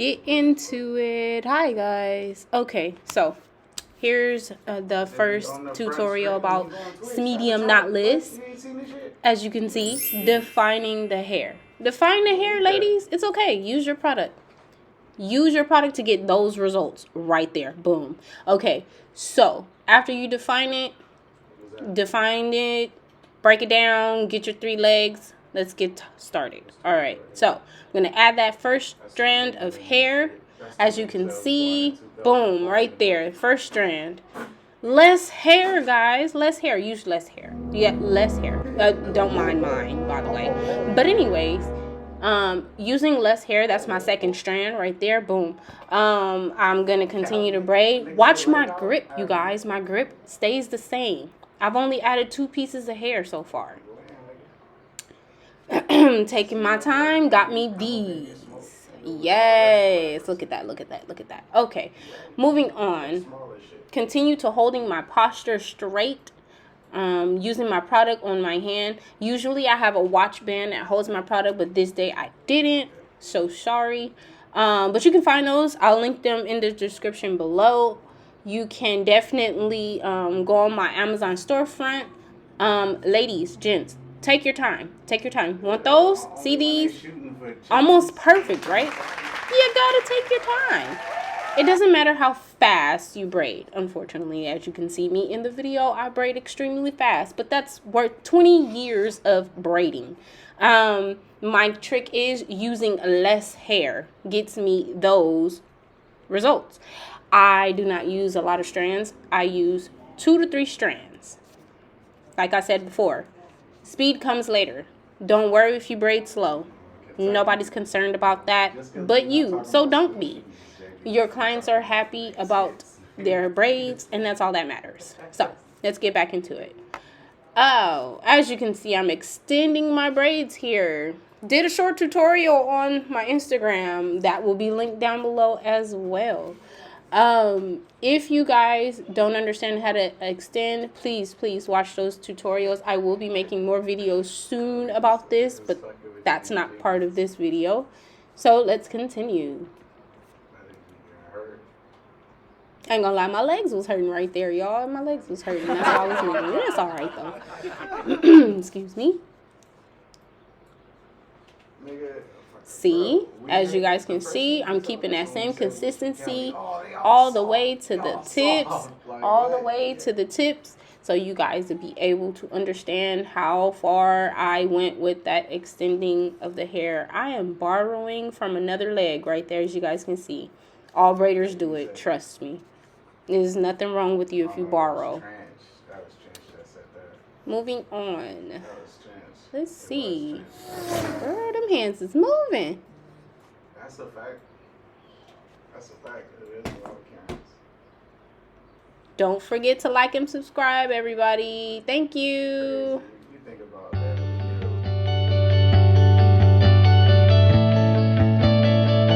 get into it. Hi guys. Okay, so here's the first tutorial about medium knotless. As you can see, defining the hair. Define the hair, ladies. It's okay. Use your product. Use your product to get those results right there. Boom. Okay, so after you define it, break it down, get your 3 legs. Let's get started. All right, so I'm going to add that first strand of hair. As you can see, boom, right there, first strand. Less hair, guys. Less hair. Use less hair. Yeah, less hair. Don't mind mine, by the way. But anyways, using less hair, that's my second strand right there. Boom. I'm going to continue to braid. Watch my grip, you guys. My grip stays the same. I've only added 2 pieces of hair so far. Taking my time, got me these. Yes. Look at that, look at that, look at that. Okay, moving on. Continue to holding my posture straight. Using my product on my hand. Usually I have a watch band that holds my product, but this day I didn't. So sorry. But you can find those. I'll link them in the description below. You can definitely go on my Amazon storefront. Ladies, gents, take your time. Take your time. Want those? See these? Almost perfect, right? You gotta take your time. It doesn't matter how fast you braid. Unfortunately, as you can see me in the video, I braid extremely fast. But that's worth 20 years of braiding. My trick is using less hair. Gets me those results. I do not use a lot of strands. I use 2 to 3 strands. Like I said before, speed comes later. Don't worry if you braid slow. Nobody's concerned about that but you. So don't be. Your clients are happy about their braids, and that's all that matters. So let's get back into it. Oh, as you can see, I'm extending my braids here. Did a short tutorial on my Instagram that will be linked down below as well. If you guys don't understand how to extend, please watch those tutorials. I will be making more videos soon about this, but that's not part of this video. So let's continue. I ain't gonna lie, my legs was hurting right there, y'all. My legs was hurting. That's all I was moving. It's all right though. Excuse me. See, as you guys can see, I'm keeping that same consistency all the way to the tips, so you guys will be able to understand how far I went with that extending of the hair. I am borrowing from another leg right there, as you guys can see. All braiders do it, trust me. There's nothing wrong with you if you borrow. Moving on. Let's see. Girl, them hands is moving. That's a fact. That's a fact. It is a lot of cameras. Don't forget to like and subscribe, everybody. Thank you.